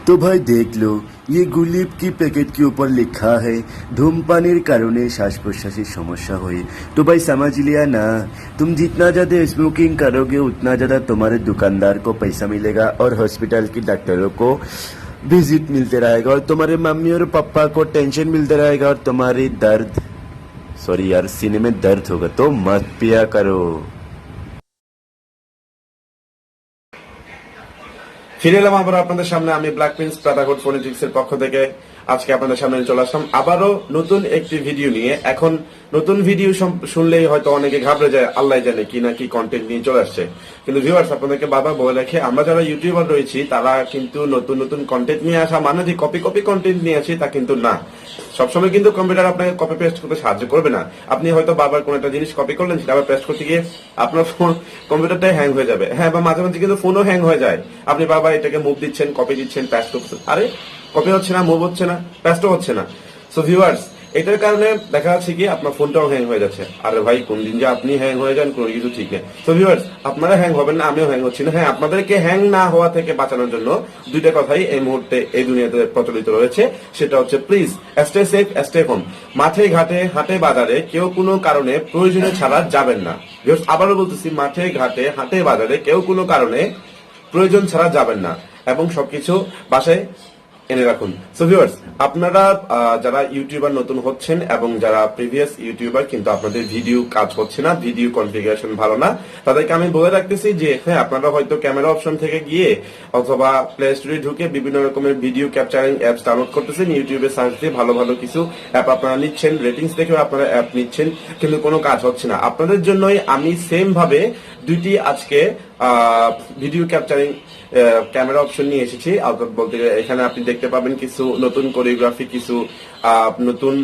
तो भाई देख लो, ये गुलीब की पैकेट के ऊपर लिखा है धूमपानेर कारणे श्वास प्रश्वासेर समस्या हुई। तो भाई समझ लिया ना, तुम जितना ज्यादा स्मोकिंग करोगे उतना ज्यादा तुम्हारे दुकानदार को पैसा मिलेगा और हॉस्पिटल के डॉक्टरों को विजिट मिलते रहेगा और तुम्हारे मम्मी और पापा को टेंशन मिलता रहेगा और तुम्हारी सीने में दर्द होगा। तो मत पिया करो। ফিরে এলাম আবার আপনাদের সামনে। আমি ব্ল্যাক প্রিন্স ব্রাদারহুড ফোনেট্রিক্স এর পক্ষ থেকে আজকে আপনাদের সামনে চলে আসলাম আবারও নতুন একটি ভিডিও নিয়ে। এখন নতুন ভিডিও শুনলেই হয়তো অনেকে ঘাবড়ে যায়, আল্লাহ জানে কি না কি কন্টেন্ট নিয়ে চলে আসছে। কিন্তু ভিউয়ার্স, আপনাদেরকে বাবা বলে রাখে, আমরা যারা ইউটিউবার রয়েছি তারা কিন্তু নতুন নতুন কন্টেন্ট নিয়ে আসা মানে যে কপি কন্টেন্ট নিয়ে আসি তা কিন্তু না। সবসময় কিন্তু কম্পিউটার আপনাকে কপি পেস্ট করতে সাহায্য করবে না। আপনি হয়তো বারবার কোন একটা জিনিস কপি করলেন, সেটা আবার পেস্ট করতে গিয়ে আপনার ফোন কম্পিউটারটাই হ্যাং হয়ে যাবে। হ্যাঁ, বা মাঝে মাঝে কিন্তু ফোনও হ্যাং হয়ে যায়। আপনি বারবার এটাকে মুভ দিচ্ছেন, কপি দিচ্ছেন, পেস্ট করছেন, আরে কপি হচ্ছে না, মুভ হচ্ছে না, পেস্টও হচ্ছে না। সো ভিউয়ার্স, এটার কারণে দেখা যাচ্ছে কি আপনার ফোনটাও হ্যাং হয়ে যাচ্ছে। আরে ভাই, কোন দিন যে আপনি হ্যাং হয়ে যান কোনো কিছু ঠিক নেই। তো ভিউয়ার্স, আপনারা হ্যাং হবেন না, আমিও হ্যাং হচ্ছি না। হ্যাঁ, আপনাদেরকে হ্যাং না হওয়া থেকে বাঁচানোর জন্য দুইটা কথাই এই মুহূর্তে এই দুনিয়াতে প্রচলিত রয়েছে। সেটা হচ্ছে please stay safe, stay home. মাঠে ঘাটে হাটে বাজারে কেউ কোনো কারণে প্রয়োজনে ছাড়া যাবেন না। ভিউয়ার্স, আবারও বলতেছি, মাঠে ঘাটে হাটে বাজারে কেউ কোনো কারণে প্রয়োজন ছাড়া যাবেন না এবং সবকিছু বাসায় এনে রাখুন। সো ভিউয়ার্স, আপনারা যারা ইউটিউবার নতুন হচ্ছেন এবং যারা প্রিভিয়াস ইউটিউবার কিন্তু আপনাদের ভিডিও কাজ হচ্ছে না, ভিডিও কনফিগারেশন ভালো না, তাদেরকে আমি বলে রাখতেছি যে হ্যাঁ, আপনারা হয়তো ক্যামেরা অপশন থেকে গিয়ে অথবা প্লে স্টোরে ঢুকে বিভিন্ন রকমের ভিডিও ক্যাপচারিং অ্যাপস ডাউনলোড করতেছেন, ইউটিউবে সার্চ দিয়ে ভালো ভালো কিছু অ্যাপ আপনারা নিচ্ছেন, রেটিংস দেখেও আপনারা অ্যাপ নিচ্ছেন, কিন্তু কোনো কাজ হচ্ছে না। আপনাদের জন্যই আমি সেম ভাবে দুইটি আজকে ভিডিও ক্যাপচারিং ক্যামেরা অপশন নিয়ে এসেছি। বলতে এখানে আপনি দেখতে পাবেন কিছু নতুন কোরিওগ্রাফি, কিছু নতুন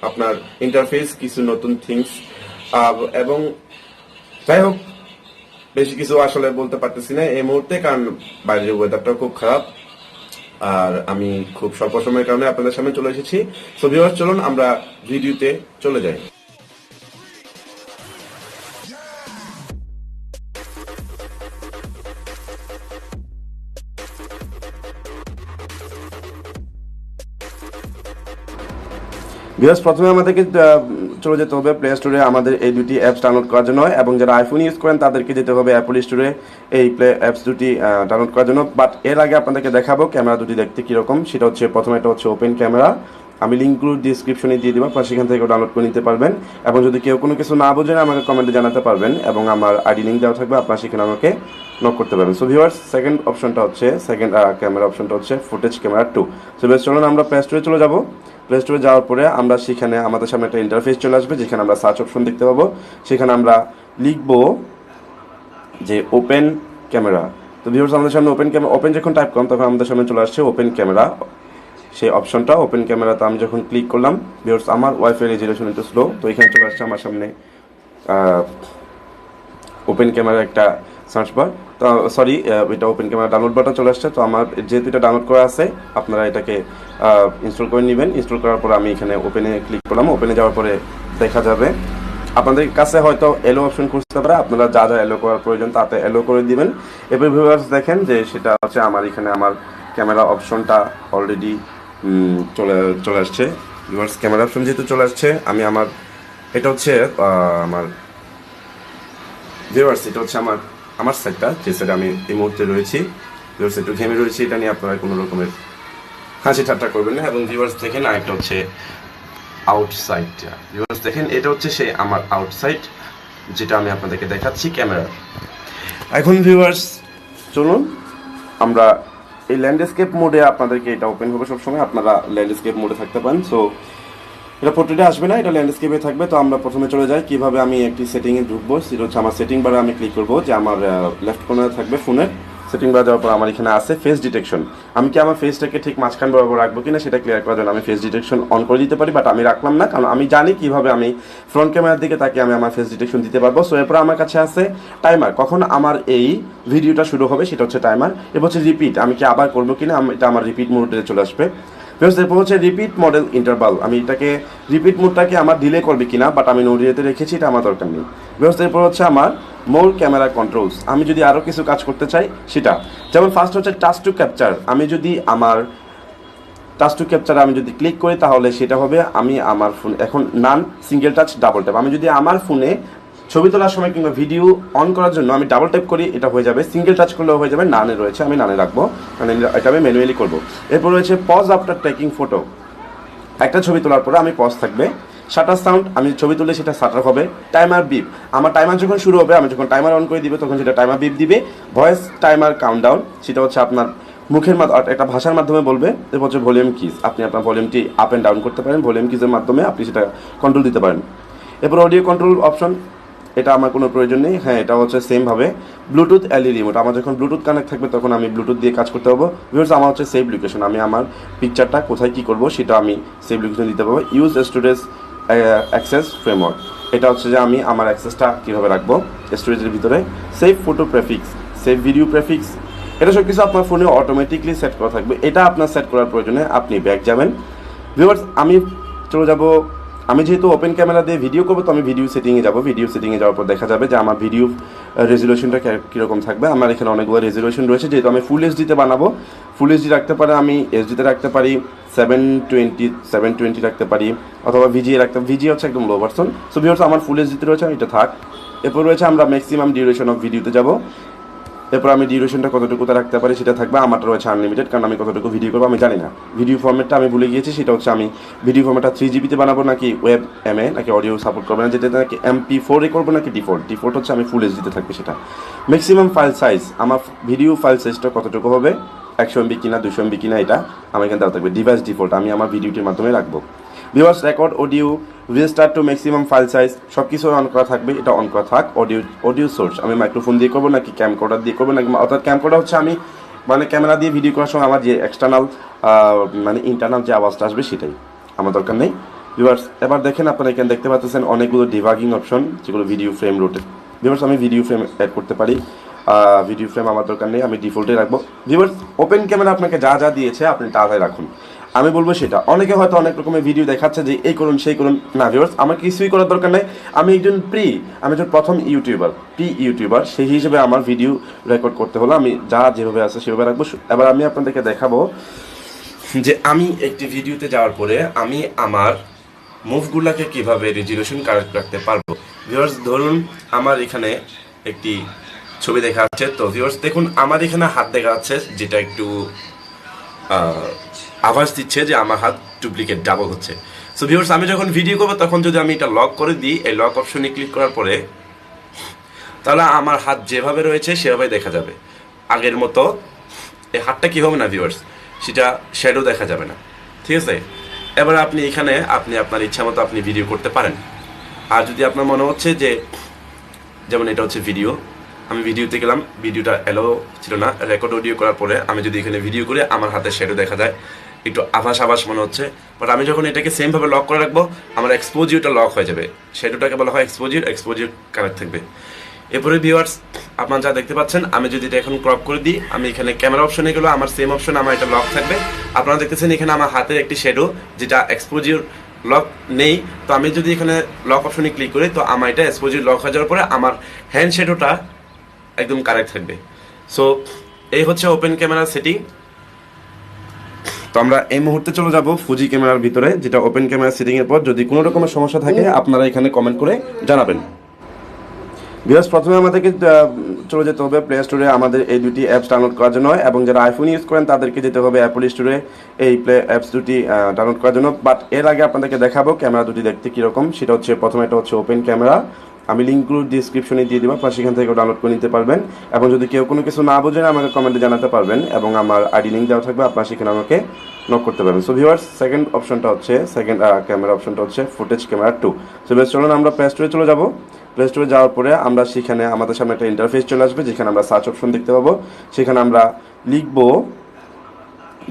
আপনার ইন্টারফেস, কিছু নতুন থিংস, এবং যাই হোক বেশি কিছু আসলে বলতে পারতেছি না এই মুহূর্তে, কারণ বাইরের ওয়েদারটা খুব খারাপ আর আমি খুব স্বল্প সময়ের কারণে আপনাদের সামনে চলে এসেছি। সো ভিউয়ার্স, চলুন আমরা ভিডিওতে চলে যাই। ভিউয়ার্স, প্রথমে আমাদেরকে চলে যেতে হবে প্লে স্টোরে আমাদের এই দুটি অ্যাপস ডাউনলোড করার জন্য, এবং যারা আইফোন ইউজ করেন তাদেরকে যেতে হবে অ্যাপল স্টোরে এই প্লে অ্যাপস দুটি ডাউনলোড করার জন্য। বাট এর আগে আপনাদেরকে দেখাবো ক্যামেরা দুটি দেখতে কীরকম। সেটা হচ্ছে প্রথমে এটা হচ্ছে ওপেন ক্যামেরা, আমি লিঙ্কগুলো ডিসক্রিপশনে দিয়ে দিব, আপনারা সেখান থেকে ডাউনলোড করে নিতে পারবেন। এবং যদি কেউ কোনো কিছু না বোঝেন আমাকে কমেন্টে জানাতে পারবেন, এবং আমার আইডি লিঙ্ক দেওয়া থাকবে, আপনারা সেখানে আমাকে নক করতে পারবেন। সো ভিউয়ার্স, সেকেন্ড ক্যামেরা অপশনটা হচ্ছে ফুটেজ ক্যামেরা 2। সো বেশ, চলুন আমরা প্লে স্টোরে চলে যাব। প্লে স্টোরে যাওয়ার পরে আমরা সেখানে আমাদের সামনে একটা ইন্টারফেস চলে আসবে, যেখানে আমরা সার্চ অপশন দেখতে পাবো। সেখানে আমরা লিখব যে ওপেন ক্যামেরা। তো ভিউয়ার্স, আমাদের সামনে ওপেন যখন টাইপ করলাম তখন আমাদের সামনে চলে আসছে ওপেন ক্যামেরা, সেই অপশনটা। ওপেন ক্যামেরাতে আমি যখন ক্লিক করলাম, ভিউয়ার্স আমার ওয়াইফাই রেজুলেশন একটু স্লো, তো এখানে চলে আসছে আমার সামনে ওপেন ক্যামেরা একটা সার্চ বার। তো এটা ওপেন ক্যামেরা ডাউনলোড বাটন চলে আসছে। তো আমার যেহেতু এটা ডাউনলোড করা আছে, আপনারা এটাকে ইনস্টল করে নেবেন। ইনস্টল করার পরে আমি এখানে ওপেনে ক্লিক করলাম। ওপেনে যাওয়ার পরে দেখা যাবে আপনাদের কাছে হয়তো এলো অপশন খুঁজতে পারে, আপনারা যা যা এলো করার প্রয়োজন তাতে এলো করে দিবেন। এবার ভিউয়ার্স দেখেন যে সেটা হচ্ছে আমার এখানে আমার ক্যামেরা অপশনটা অলরেডি চলে আসছে। ভিউয়ার্স, ক্যামেরা অপশন যেহেতু চলে আসছে, আমি এটা হচ্ছে ভিউয়ার্স, এটা হচ্ছে আমার সাইডটা, যে সাইডে আমি এই মুহূর্তে রয়েছি। ভিউয়ার্স, একটু ঘেমে রয়েছি, এটা নিয়ে আপনারা কোনো রকমের হাসি ঠাট্টা করবেন না। এবং ভিউয়ার্স দেখেন, আরেকটা হচ্ছে আউটসাইডটা। ভিউয়ার্স দেখেন, এটা হচ্ছে আমার আউটসাইড, যেটা আমি আপনাদেরকে দেখাচ্ছি ক্যামেরা। এখন ভিউয়ার্স চলুন আমরা এই ল্যান্ডস্কেপ মোডে, আপনাদেরকে এটা ওপেন হবে সবসময়, আপনারা ল্যান্ডস্কেপ মোডে থাকতে পারেন। সো এটা পোর্ট্রেটে আসবে না, এটা ল্যান্ডস্কেপে থাকবে। তো আমরা প্রথমে চলে যাই কিভাবে আমি একটি সেটিংয়ে ঢুকবো। সেটা হচ্ছে আমার সেটিং বারে আমি ক্লিক করবো, যে আমার লেফট কর্নারে থাকবে ফোনের সেটিং বার। যাওয়ার পর আমার এখানে আছে ফেস ডিটেকশন। আমি কি আমার ফেসটাকে ঠিক মাঝখান বরাবর রাখবো কিনা সেটা ক্লিয়ার করার জন্য আমি ফেস ডিটেকশন অন করে দিতে পারি, বাট আমি রাখলাম না, কারণ আমি জানি কিভাবে আমি ফ্রন্ট ক্যামেরার দিকে তাকে আমি আমার ফেস ডিটেকশন দিতে পারবো। সো এরপর আমার কাছে আছে টাইমার, কখন আমার এই ভিডিওটা শুরু হবে সেটা হচ্ছে টাইমার। এরপর হচ্ছে রিপিট, আমি কি আবার করবো কিনা, এটা আমার রিপিট মোডে চলে আসবে। ভিউয়ার্স এরপর হচ্ছে রিপিট মডেল ইন্টারভাল। আমি এটাকে রিপিট মোডটাকে আমার ডিলে করবে কিনা, বাট আমি নোডিয়াতে রেখেছি, এটা আমার দরকার নেই। ভিউয়ার্স এরপর হচ্ছে আমার মোর ক্যামেরা কন্ট্রোলস। আমি যদি আরও কিছু কাজ করতে চাই সেটা, যেমন ফার্স্ট হচ্ছে টাচ টু ক্যাপচার। আমি যদি আমার টাচ টু ক্যাপচার আমি যদি ক্লিক করি তাহলে সেটা হবে আমি আমার ফোন এখন নান সিঙ্গেল টাচ ডাবল ট্যাপ। আমি যদি আমার ফোনে ছবি তোলার সময় কিংবা ভিডিও অন করার জন্য আমি ডাবল ট্যাপ করি, এটা হয়ে যাবে। সিঙ্গেল টাচ করলেও হয়ে যাবে। নানে রয়েছে, আমি নানে রাখবো, মানে এটা আমি ম্যানুয়ালি করবো। এরপর রয়েছে পজ আফটার টেকিং ফটো। একটা ছবি তোলার পরে আমি পজ থাকবে। শাটার সাউন্ড, আমি ছবি তুললে সেটা শাটার হবে। টাইমার বিপ, আমার টাইমার যখন শুরু হবে, আমি যখন টাইমার অন করে দিবে তখন সেটা টাইমার বিপ দিবে। ভয়েস টাইমার কাউন্টডাউন, সেটা হচ্ছে আপনার মুখের মাধ্যমে একটা ভাষার মাধ্যমে বলবে। এরপর হচ্ছে ভলিউম কিজ, আপনি আপনার ভলিউমটি আপ অ্যান্ড ডাউন করতে পারেন, ভলিউম কিজের মাধ্যমে আপনি সেটা কন্ট্রোল দিতে পারেন। এরপর অডিও কন্ট্রোল অপশন, এটা আমার কোনো প্রয়োজন নেই। হ্যাঁ, এটা হচ্ছে সেমভাবে ব্লুটুথ এলই রিমোট, আমার যখন ব্লুটুথ কানেক্ট থাকবে তখন আমি ব্লুটুথ দিয়ে কাজ করতে পারবো। ভিউয়ার্স আমার হচ্ছে সেভ লোকেশন, আমি আমার পিকচারটা কোথায় কী করবো সেটা আমি সেভ লোকেশন দিতে পারবো। ইউজ স্টোরেজ অ্যাক্সেস ফ্রেমওয়ার্ক, এটা হচ্ছে যে আমি আমার অ্যাক্সেসটা কীভাবে রাখবো স্টোরেজের ভিতরে। Save photo prefix, save video prefix, এটা সব কিছু আপনার ফোনে অটোমেটিকলি সেট করা থাকবে। এটা আপনার সেট করার প্রয়োজনে আপনি ব্যাক যাবেন। ভিউয়ার্স আমি চলে যাব, আমি যেহেতু ওপেন ক্যামেরা দিয়ে ভিডিও করবো তো আমি ভিডিও সেটিংয়ে যাব। ভিডিও সেটিংয়ে যাওয়ার পর দেখা যাবে যে আমার ভিডিও রেজুলেশনটা কীরকম থাকবে। আমার এখানে অনেকগুলো রেজুলেশন রয়েছে, যেহেতু আমি ফুল এইচডিতে বানাবো। ফুল এইচডি রাখতে পারে, আমি এইচডিতে রাখতে পারি, 720 রাখতে পারি, অথবা ভিজিএ রাখতে, ভিজিএ হচ্ছে একদম লো ভার্সন। সো ভিউয়ার্স আমার ফুল এইচডিতে রয়েছে, এটা থাক। এরপর রয়েছে আমরা ম্যাক্সিমাম ডিউরেশন অফ ভিডিওতে যাব। এরপর আমি ডিউরেশনটা কতটুকুতে রাখতে পারি সেটা থাকবে। আমারটা রয়েছে আনলিমিটেড, কারণ আমি কতটুকু ভিডিও করবো আমি জানি না। ভিডিও ফর্মেটটা আমি ভুলে গিয়েছি, সেটা হচ্ছে আমি ভিডিও ফর্মেটটা 3GB বানাবো নাকি ওয়েব এমএ নাকি অডিও সাপোর্ট করবে না, যেটা নাকি MP4 করবো নাকি ডিফল্ট হচ্ছে আমি ফুল এইচডিতে থাকবে সেটা। ম্যাক্সিমাম ফাইল সাইজ, আমার ভিডিও ফাইল সাইজটা কতটুকু হবে, 100 MB কিনা 200 MB কিনা, এটা আমার এখানে দেওয়া থাকবে। ডিভাইস ডিফল্ট আমি আমার ভিডিওটির মাধ্যমে রাখবো। Viewers record audio, register to maximum file size, সব কিছু অন করা থাকবে, এটা অন করা থাক। অডিও সোর্স, আমি মাইক্রোফোন দিয়ে করবো নাকি ক্যামকর্ডার দিয়ে করবো নাকি, অর্থাৎ ক্যামকর্ডার হচ্ছে আমি মানে ক্যামেরা দিয়ে ভিডিও করার সময় আমার যে এক্সটার্নাল মানে ইন্টারনাল যে আওয়াজটা আসবে সেটাই আমার দরকার নেই। ভিউয়ার্স এবার দেখেন, আপনারা এখানে দেখতে পাচ্ছেন অনেকগুলো ডিবাগিং অপশন, যেগুলো ভিডিও ফ্রেম রোটে। ভিউয়ার্স আমি ভিডিও ফ্রেম অ্যাড করতে পারি, ভিডিও ফ্রেম আমার দরকার নেই, আমি ডিফল্টে রাখবো। ভিউয়ার্স ওপেন ক্যামেরা আপনাকে যা যা দিয়েছে আপনি তাই রাখুন, আমি বলবো সেটা। অনেকে হয়তো অনেক রকমের ভিডিও দেখাচ্ছে যে এই করুন সেই করুন, না ভিউয়ার্স আমার কিছুই করার দরকার নেই। আমি একজন আমি একজন প্রথম ইউটিউবার, সেই হিসেবে আমার ভিডিও রেকর্ড করতে হলো আমি যা যেভাবে আছে সেভাবে রাখবো। এবার আমি আপনাদেরকে দেখাবো যে আমি একটি ভিডিওতে যাওয়ার পরে আমি আমার মুভগুলোকে কিভাবে রেজুলেশন কারেক্ট রাখতে পারবো। ভিউয়ার্স ধরুন আমার এখানে একটি ছবি দেখা যাচ্ছে, তো ভিউয়ার্স দেখুন আমার এখানে হাত দেখা যাচ্ছে, যেটা একটু আভাস দিচ্ছে যে আমার হাত ডুপ্লিকেট ডাবল হচ্ছে। সো ভিউয়ার্স আমি যখন ভিডিও করবো তখন যদি আমি এটা লক করে দিই, এই লক অপশনে ক্লিক করার পরে, তাহলে আমার হাত যেভাবে রয়েছে সেভাবে দেখা যাবে। আগের মতো এই হাতটা কি হবে না ভিউয়ার্স, সেটা শ্যাডো দেখা যাবে না, ঠিক আছে। এবার আপনি এখানে আপনি আপনার ইচ্ছা মতো আপনি ভিডিও করতে পারেন। আর যদি আপনার মনে হচ্ছে যে, যেমন এটা হচ্ছে ভিডিও, আমি ভিডিওতে গেলাম, ভিডিওটা এলো ছিল না, রেকর্ড অডিও করার পরে আমি যদি এখানে ভিডিও করে আমার হাতে শ্যাডো দেখা যায়, একটু আভাস মনে হচ্ছে। বাট আমি যখন এটাকে সেমভাবে লক করে রাখবো, আমার এক্সপোজিওরটা লক হয়ে যাবে। শ্যাডোটাকে বলা হয় এক্সপোজিওর কানেক্ট থাকবে। এরপরে ভিউয়ার্স আপনারা যা দেখতে পাচ্ছেন, আমি যদি এটা এখন ক্রপ করে দিই, আমি এখানে ক্যামেরা অপশনে গেলো, আমার সেম অপশন, আমার এটা লক থাকবে। আপনারা দেখতেছেন এখানে আমার হাতের একটি শ্যাডো, যেটা এক্সপোজিওর লক নেই। তো আমি যদি এখানে লক অপশনে ক্লিক করি, তো আমার এটা এক্সপোজিওর লক হয়ে যাওয়ার পরে আমার হ্যান্ড শ্যাডোটা একদম কারেক্ট থাকবে। সো এই হচ্ছে ওপেন ক্যামেরা সেটিং। তো আমরা এই মুহূর্তে চলে যাব ফুজি ক্যামেরার ভিতরে, যেটা ওপেন ক্যামেরা সেটিং এর পর যদি কোনো রকমের সমস্যা থাকে আপনারা এখানে কমেন্ট করে জানাবেন। ভিউয়ার্স প্রথমে আমাদেরকে চলে যেতে হবে প্লে স্টোরে আমাদের এই দুটি অ্যাপস ডাউনলোড করার জন্য, এবং যারা আইফোন ইউজ করেন তাদেরকে যেতে হবে অ্যাপল স্টোরে এই অ্যাপস দুটি ডাউনলোড করার জন্য। বাট এর আগে আপনাদেরকে দেখাবো ক্যামেরা দুটি দেখতে কীরকম। সেটা হচ্ছে প্রথমে এটা হচ্ছে ওপেন ক্যামেরা, আমি লিঙ্কগুলো ডিসক্রিপশনে দিয়ে দেবো, আপনারা সেখান থেকে ডাউনলোড করে নিতে পারবেন। এবং যদি কেউ কোনো কিছু না বোঝেন আমাকে কমেন্টে জানাতে পারবেন, এবং আমার আইডি লিঙ্ক দেওয়া থাকবে, আপনারা সেখানে আমাকে নক করতে পারবেন। সো ভিউয়ার্স সেকেন্ড ক্যামেরা অপশনটা হচ্ছে ফুটেজ ক্যামেরা 2। সো বেশ চলুন আমরা প্লে স্টোরে চলে যাব। প্লে স্টোরে যাওয়ার পরে আমরা সেখানে আমাদের সামনে একটা ইন্টারফেস চলে আসবে, যেখানে আমরা সার্চ অপশন দেখতে পাবো। সেখানে আমরা লিখব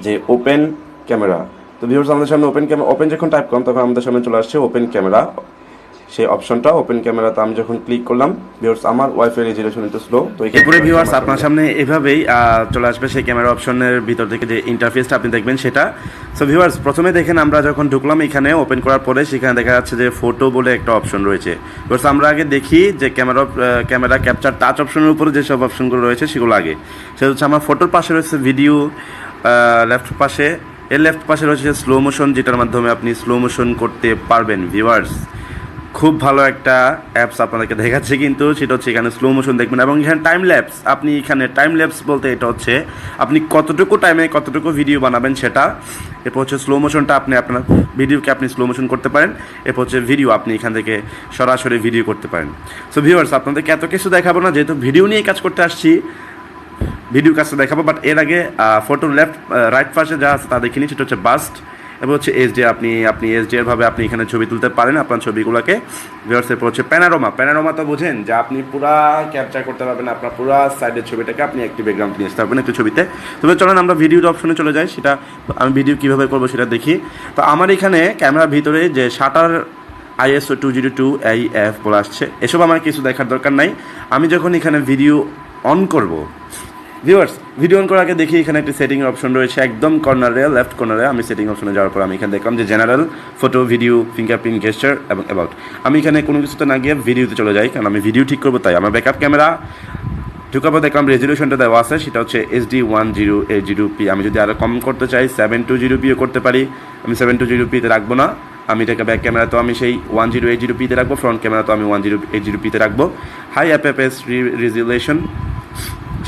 যে ওপেন ক্যামেরা। তো ভিউয়ার্স আমাদের সামনে ওপেন যখন টাইপ করলাম তখন আমাদের সামনে চলে আসছে ওপেন ক্যামেরা। সেই অপশনটা ওপেন ক্যামেরাতে আমি যখন ক্লিক করলাম ভিউয়ার্স আমার ওয়াইফাই রেজুলেশন একটু স্লো, তো এরপরে ভিউয়ার্স আপনার সামনে এভাবেই চলে আসবে সেই ক্যামেরা অপশনের ভিতর থেকে যে ইন্টারফেসটা আপনি দেখবেন সেটা। সো ভিউয়ার্স প্রথমে দেখেন আমরা যখন ঢুকলাম এখানে ওপেন করার পরে সেখানে দেখা যাচ্ছে যে ফটো বলে একটা অপশন রয়েছে। ভিউয়ার্স আমরা আগে দেখি যে ক্যামেরা ক্যাপচার টাচ অপশনের উপরে যেসব অপশনগুলো রয়েছে সেগুলো আগে। সেটা হচ্ছে আমার ফটোর পাশে রয়েছে ভিডিও, লেফট পাশে রয়েছে স্লো মোশন, যেটার মাধ্যমে আপনি স্লো মোশন করতে পারবেন। ভিউয়ার্স খুব ভালো একটা অ্যাপস আপনাদেরকে দেখাচ্ছে, কিন্তু সেটা হচ্ছে এখানে স্লো মোশন দেখবেন এবং এখানে টাইম ল্যাপস। আপনি এখানে টাইম ল্যাপস বলতে এটা হচ্ছে আপনি কতটুকু টাইমে কতটুকু ভিডিও বানাবেন সেটা। এরপর হচ্ছে স্লো মোশনটা আপনি আপনার ভিডিওকে আপনি স্লো মোশন করতে পারেন। এরপর হচ্ছে ভিডিও, আপনি এখান থেকে সরাসরি ভিডিও করতে পারেন। সো ভিউয়ার্স আপনাদেরকে এত কিছু দেখাবো না, যেহেতু ভিডিও নিয়ে কাজ করতে আসছি, ভিডিও কাজটা দেখাবো। বাট এর আগে ফটোর রাইট পাশে যা আছে তা দেখিনি, সেটা হচ্ছে বাস্ট এবং হচ্ছে এইচডি। আপনি এইচডি এর ভাবে আপনি এখানে ছবি তুলতে পারেন আপনার ছবিগুলোকে। ভিউয়ার্স এরপর হচ্ছে প্যানোরামা তো বোঝেন যে আপনি পুরা ক্যাপচার করতে পারবেন আপনার পুরা সাইডের ছবিটাকে, আপনি একটি ব্যাকগ্রাউন্ড নিয়ে আসতে পারবেন একটি ছবিতে। তবে চলেন আমরা ভিডিওর অপশনে চলে যাই, সেটা আমি ভিডিও কীভাবে করবো সেটা দেখি। তো আমার এখানে ক্যামেরার ভিতরে যে শাটার ISO 202 AF বলে আসছে, এসব আমার কিছু দেখার দরকার নাই। আমি যখন এখানে ভিডিও অন করব, ভিউয়ার্স ভিডিও অন করার আগে দেখি এখানে একটি সেটিং অপশন রয়েছে একদম কর্নারে, লেফট কর্নারে। আমি সেটিং অপশনে যাওয়ার পর আমি এখানে দেখলাম যে জেনারেল, ফটো, ভিডিও, ফিঙ্গারপ্রিন্ট, গেস্টার এবং অ্যাবাউট। আমি এখানে কোনো কিছুতে না গিয়ে ভিডিওতে চলে যাই, কারণ আমি ভিডিও ঠিক করবো। তাই আমার ব্যাকআপ ক্যামেরা ঢুকার পর দেখলাম রেজলিউশনটা দেওয়া আছে, সেটা হচ্ছে HD 1080p। আমি যদি আরও কম করতে চাই 720pও করতে পারি। আমি 720pতে রাখবো না, আমি এটাকে ব্যাক ক্যামেরা তো আমি সেই 1080pতে রাখবো, ফ্রন্ট ক্যামেরা তো আমি 1080pতে রাখবো। হাই FFS রেজলিউশন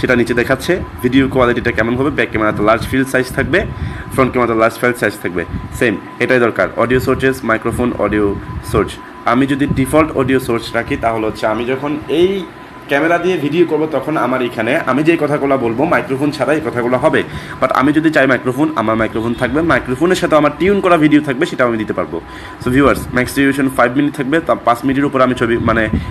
সেটা নিচে দেখাচ্ছে। ভিডিও কোয়ালিটিটা কেমন হবে, ব্যাক ক্যামেরাতে লার্জ ফিল্ড সাইজ থাকবে, ফ্রন্ট ক্যামেরাতে লার্জ ফিল্ড সাইজ থাকবে, সেম এটাই দরকার। Audio sources, microphone, audio source. আমি যদি ডিফল্ট অডিও সোর্স রাখি তাহলে হচ্ছে আমি যখন এই ক্যামেরা দিয়ে ভিডিও করব তখন আমার এখানে আমি যে কথাগুলো বলবো মাইক্রোফোন ছাড়া এই কথাগুলো হবে। বাট আমি যদি চাই মাইক্রোফোন, আমার মাইক্রোফোন থাকবে, মাইক্রোফোনের সাথে আমার টিউন করা ভিডিও থাকবে, সেটাও আমি দিতে পারবো। So viewers max duration 5 minute থাকবে, তা 5 মিনিটের উপর আমি ছবি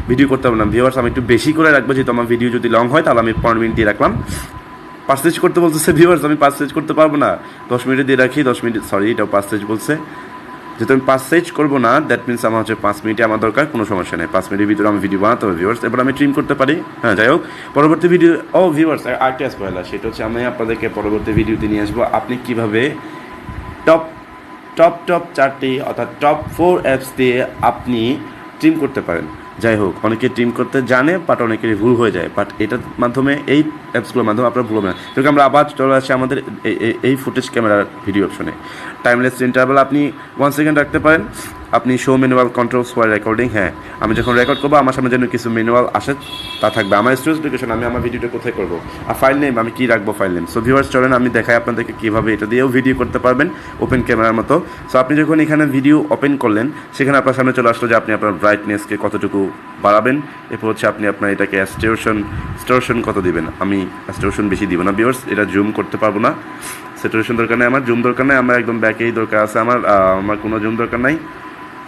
ভিডিও করতে পারবো না। ভিউয়ার্স আমি একটু বেশি করে রাখবো, যেহেতু আমার ভিডিও যদি লং হয় তাহলে আমি 15 মিনিট দিয়ে রাখলাম। পার্সেজ করতে বলতেছে ভিউয়ার্স, আমি পার্সেজ করতে পারবো না, 10 মিনিট দিয়ে রাখি। 10 মিনিট, সরি এটাও পার্সেজ বলছে, যেহেতু আমি 5 সাইজ করবো না, দ্যাট মিনস আমার হচ্ছে 5 মিনিটে আমার দরকার, কোনো সমস্যা নেই। 5 মিনিটের ভিতরে আমি ভিডিও বানাতে হবে ভিউয়ার্স। এবার আমি ট্রিম করতে পারি। হ্যাঁ যাই হোক, পরবর্তী ভিডিও ভিউয়ার্স আরেকটা স্পয়লার, সেটা হচ্ছে আমি আপনাদেরকে পরবর্তী ভিডিওতে নিয়ে আসবো আপনি কীভাবে টপ 4টি অর্থাৎ টপ 4 অ্যাপস দিয়ে আপনি ট্রিম করতে পারেন। যাই হোক, অনেকে ট্রিম করতে জানে বাট অনেকেরই ভুল হয়ে যায়, বাট এটার মাধ্যমে এই অ্যাপসগুলোর মাধ্যমে আপনারা ভুল হবে না। যেহেতু আমরা আবার চলে আসছি আমাদের এই ফুটেজ ক্যামেরার ভিডিও অপশনে। টাইমলেস ইন্টারভ্যাল আপনি 1 সেকেন্ড রাখতে পারেন। আপনি show manual controls for recording, হ্যাঁ আমি যখন রেকর্ড করবো আমার সামনে যেন কিছু ম্যানুয়াল আসে তা থাকবে। আমার স্টোরেজ লোকেশন, আমি আমার ভিডিওটা কোথায় করবো, আর ফাইল নেম আমি কী রাখবো, ফাইল নেম। সো ভিউয়ার্স চলেন আমি দেখাই আপনাদেরকে কীভাবে এটা দিয়েও ভিডিও করতে পারবেন ওপেন ক্যামেরার মতো। সো আপনি যখন এখানে ভিডিও ওপেন করলেন, সেখানে আপনার সামনে চলে আসলো যে আপনি আপনার ব্রাইটনেসকে কতটুকু বাড়াবেন। এরপর হচ্ছে আপনি আপনার এটাকে স্টোরেশন কত দিবেন। আমি স্টোরেশন বেশি দিব না ভিউয়ার্স, এটা জুম করতে পারবো না। স্যাচুরেশন দরকার নেই, আমার জুম দরকার নেই, আমার একদম ব্যাকেই দরকার আছে, আমার কোনো জুম দরকার নাই।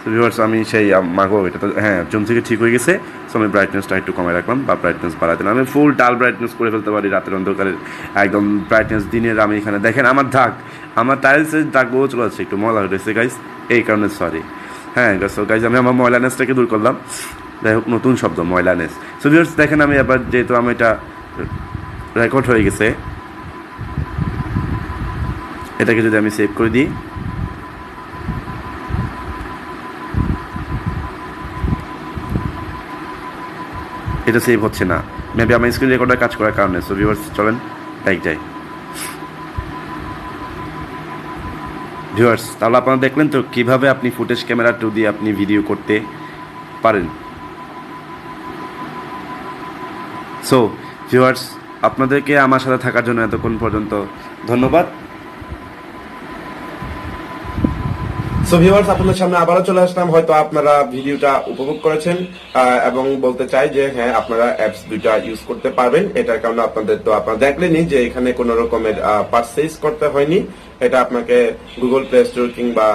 সো ভিউয়ার্স আমি সেই মাগো এটা তো হ্যাঁ জুম থেকে ঠিক হয়ে গেছে। সো আমি ব্রাইটনেসটা একটু কমে রাখলাম বা ব্রাইটনেস বাড়াই দিলাম। আমি ফুল ডাল ব্রাইটনেস করে ফেলতে পারি রাতের অন্ধকারের একদম ব্রাইটনেস। দিনের আমি এখানে দেখেন আমার টাইলসের দাগগুলো চলে যাচ্ছে, একটু ময়লা হয়েছে গাইজ, এই কারণে সরি। হ্যাঁ সো গাইজ আমি আমার ময়লানেসটাকে দূর করলাম। যাই হোক, নতুন শব্দ ময়লানেস। সো ভিউয়ার্স দেখেন আমি এবার যেহেতু আমি এটা রেকর্ড হয়ে গেছে, এটাকে যদি আমি সেভ করে দিই, এটা সেভ হচ্ছে না, মেবি আমার স্ক্রিন রেকর্ডার কাজ করার কারণে। সো ভিউয়ার্স চলেন ব্যাক যাই। ভিউয়ার্স তাহলে আপনারা দেখলেন তো কীভাবে আপনি ফুটেজ ক্যামেরা 2 দিয়ে আপনি ভিডিও করতে পারেন। সো ভিউয়ার্স আপনাদেরকে আমার সাথে থাকার জন্য এতক্ষণ পর্যন্ত ধন্যবাদ। সো ভিউয়ার্স আপনাদের সামনে আবারও চলে আসলাম, হয়তো আপনারা ভিডিওটা উপভোগ করেছেন এবং বলতে চাই যে হ্যাঁ আপনারা অ্যাপস দুইটা ইউজ করতে পারবেন। এটার কারণে আপনারা দেখলেনই যে এখানে কোনো রকমের পারচেজ করতে হয়নি। এটা আপনাকে গুগল প্লে স্টোর কিংবা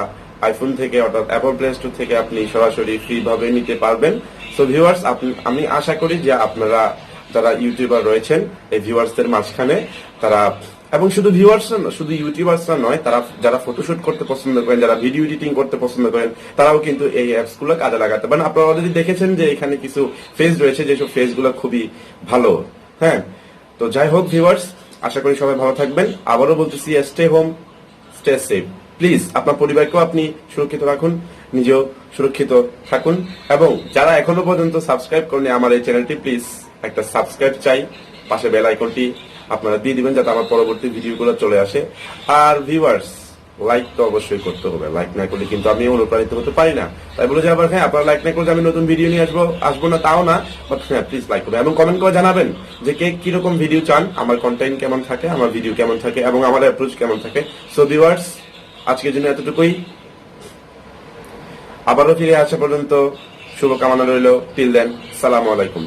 আইফোন থেকে অর্থাৎ অ্যাপল প্লে স্টোর থেকে আপনি সরাসরি ফ্রি ভাবে নিতে পারবেন। সো ভিউয়ার্স আমি আশা করি যে আপনারা যারা ইউটিউবার রয়েছেন এই ভিউয়ার্সদের মাঝখানে তারা এবং শুধু ভিউয়ার্সরা না, শুধু ইউটিউবার্সরা নয়, তারা যারা ফটোশুট করতে পছন্দ করেন, যারা ভিডিও এডিটিং করতে পছন্দ করেন, তারাও কিন্তু এই অ্যাপস গুলো কাজে লাগাতে পারেন। আপনারা অলরেডি দেখেছেন যে এখানে কিছু ফেজ রয়েছে, যেসব ফেজ গুলো খুবই ভালো। হ্যাঁ, তো যাই হোক ভিউয়ার্স, আশা করি সবাই ভালো থাকবেন। আবারও বলতেছি, stay home, stay safe. Please আপনার পরিবারকেও আপনি সুরক্ষিত রাখুন, নিজেও সুরক্ষিত থাকুন, এবং যারা এখনো পর্যন্ত সাবস্ক্রাইব করেনি আমার এই চ্যানেলটি, প্লিজ একটা সাবস্ক্রাইব চাই, পাশে বেল আইকনটি আপনারা দিয়ে দিবেন যাতে আমার পরবর্তী ভিডিওগুলো চলে আসে। আর ভিউয়ার্স, লাইক তো অবশ্যই করতে হবে, লাইক না করলে কিন্তু আমি অনুপ্রাণিত হতে পারি না। তাই বলে যে আবার হ্যাঁ আপনারা লাইক না করলে আমি নতুন ভিডিও নিয়ে আসবো না, তাও না, বাট হ্যাঁ প্লিজ লাইক করবেন এবং কমেন্ট করে জানাবেন যে কে কিরকম ভিডিও চান, আমার কন্টেন্ট কেমন থাকে, আমার ভিডিও কেমন থাকে এবং আমার অ্যাপ্রোচ কেমন থাকে। সো ভিউয়ার্স, আজকের জন্য এতটুকুই। আবারও ফিরে আসা পর্যন্ত শুভকামনা রইল। টিল দেন, সালামু আলাইকুম।